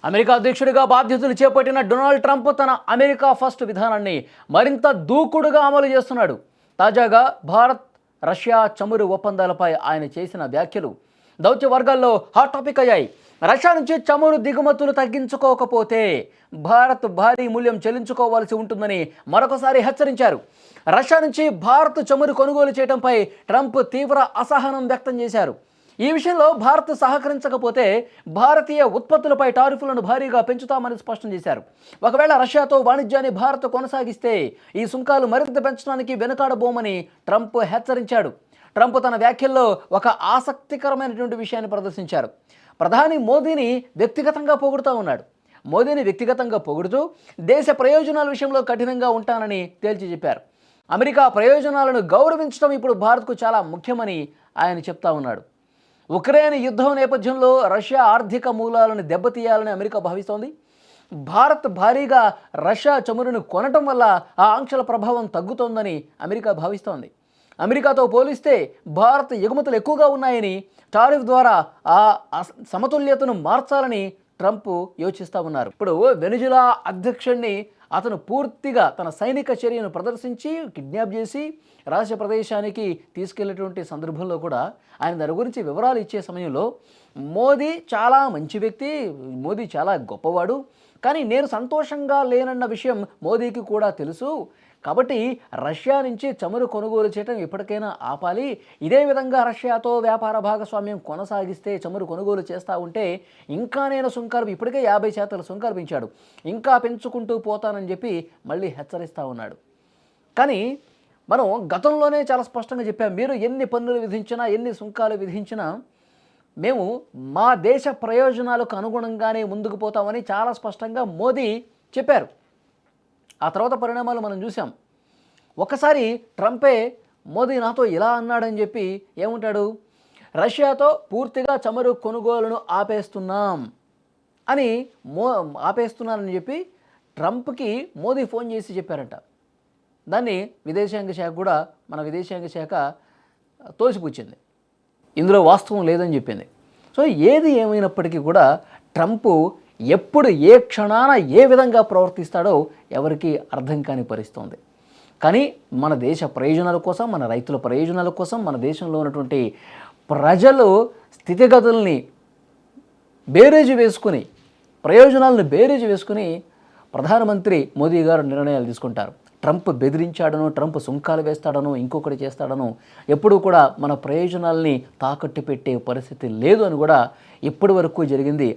America అధ్యక్షుడిగా బాధ్యతలు చేపట్టిన డొనాల్డ్ ట్రంప్ తన అమెరికా ఫస్ట్ విధానాన్ని మరింత దూకుడుగా అమలు చేస్తున్నాడు. తాజాగా భారత్ రష్యా చమురు ఒప్పందాలపై ఆయన చేసిన వ్యాఖ్యలు దౌత్య వర్గాల్లో హాట్ టాపిక్ అయ్యాయి. రష్యా నుంచి చమురు దిగుమతులు తగ్గించుకోకపోతే భారత్ భారీ మూల్యం చెల్లించుకోవాల్సి ఉంటుందని మరొకసారి హెచ్చరించారు. రష్యా నుంచి భారత్ చమురు కొనుగోలు చేయడంపై ట్రంప్ తీవ్ర అసహనం వ్యక్తం చేశారు. ఈ విషయంలో భారత్ సహకరించకపోతే భారతీయ ఉత్పత్తులపై టారిఫ్లను భారీగా పెంచుతామని స్పష్టం చేశారు. ఒకవేళ రష్యాతో వాణిజ్యాన్ని భారత్ కొనసాగిస్తే ఈ సుంకాలు మరింత పెంచడానికి వెనుకాడబోమని ట్రంప్ హెచ్చరించాడు. ట్రంప్ తన వ్యాఖ్యల్లో ఒక ఆసక్తికరమైనటువంటి విషయాన్ని ప్రదర్శించారు. ప్రధాని మోదీని వ్యక్తిగతంగా పొగుడుతూ ఉన్నాడు. మోదీని వ్యక్తిగతంగా పొగుడుతూ దేశ ప్రయోజనాల విషయంలో కఠినంగా ఉంటానని తేల్చి చెప్పారు. అమెరికా ప్రయోజనాలను గౌరవించడం ఇప్పుడు భారత్కు చాలా ముఖ్యమని ఆయన చెప్తా ఉన్నాడు. ఉక్రెయిన్ యుద్ధం నేపథ్యంలో రష్యా ఆర్థిక మూలాలను దెబ్బతీయాలని అమెరికా భావిస్తోంది. భారత్ భారీగా రష్యా చమురును కొనటం వల్ల ఆ ఆంక్షల ప్రభావం తగ్గుతోందని అమెరికా భావిస్తోంది. అమెరికాతో పోలిస్తే భారత్ ఎగుమతులు ఎక్కువగా ఉన్నాయని, టారిఫ్ ద్వారా ఆ సమతుల్యతను మార్చాలని ట్రంప్ యోచిస్తూ ఉన్నారు. ఇప్పుడు వెనిజులా అధ్యక్షుడిని అతను పూర్తిగా తన సైనిక చర్యను ప్రదర్శించి కిడ్నాప్ చేసి రహస్య ప్రదేశానికి తీసుకెళ్లేటువంటి సందర్భంలో కూడా ఆయన దాని గురించి వివరాలు ఇచ్చే సమయంలో మోదీ చాలా మంచి వ్యక్తి, మోదీ చాలా గొప్పవాడు, కానీ నేను సంతోషంగా లేనన్న విషయం మోదీకి కూడా తెలుసు, కాబట్టి రష్యా నుంచి చమురు కొనుగోలు చేయడం ఎప్పటికైనా ఆపాలి, ఇదే విధంగా రష్యాతో వ్యాపార భాగస్వామ్యం కొనసాగిస్తే చమురు కొనుగోలు చేస్తూ ఉంటే ఇంకా నేను సుంకాలు ఇప్పటికే 50% సుంకాలు పెంచాడు, ఇంకా పెంచుకుంటూ పోతానని చెప్పి మళ్ళీ హెచ్చరిస్తూ ఉన్నాడు. కానీ మనం గతంలోనే చాలా స్పష్టంగా చెప్పాం, మీరు ఎన్ని పన్నులు విధించినా ఎన్ని సుంకాలు విధించినా మేము మా దేశ ప్రయోజనాలకు అనుగుణంగానే ముందుకు పోతామని చాలా స్పష్టంగా మోదీ చెప్పారు. ఆ తర్వాత పరిణామాలు మనం చూసాం. ఒకసారి ట్రంపే మోదీ నాతో ఇలా అన్నాడని చెప్పి ఏమంటాడు, రష్యాతో పూర్తిగా చమురు కొనుగోలును ఆపేస్తున్నాం అని ఆపేస్తున్నానని చెప్పి ట్రంప్కి మోదీ ఫోన్ చేసి చెప్పారట. దాన్ని విదేశాంగ శాఖ కూడా మన విదేశాంగ శాఖ తోసిపుచ్చింది, ఇందులో వాస్తవం లేదని చెప్పింది. సో ఏది ఏమైనప్పటికీ కూడా ట్రంప్ ఎప్పుడు ఏ క్షణాన ఏ విధంగా ప్రవర్తిస్తాడో ఎవరికీ అర్థం కాని పరిస్థితుంది. కానీ మన దేశ ప్రయోజనాల కోసం, మన రైతుల ప్రయోజనాల కోసం, మన దేశంలో ఉన్నటువంటి ప్రజలు స్థితిగతుల్ని బేరేజు వేసుకుని, ప్రయోజనాలను బేరేజు వేసుకుని ప్రధానమంత్రి మోదీ గారు నిర్ణయాలు తీసుకుంటారు. ట్రంప్ బెదిరించాడనో, ట్రంప్ సుంకాలు వేస్తాడనో, ఇంకొకటి చేస్తాడనో ఎప్పుడూ కూడా మన ప్రయోజనాల్ని తాకట్టు పెట్టే పరిస్థితి లేదు అని కూడా ఇప్పటి వరకు జరిగింది.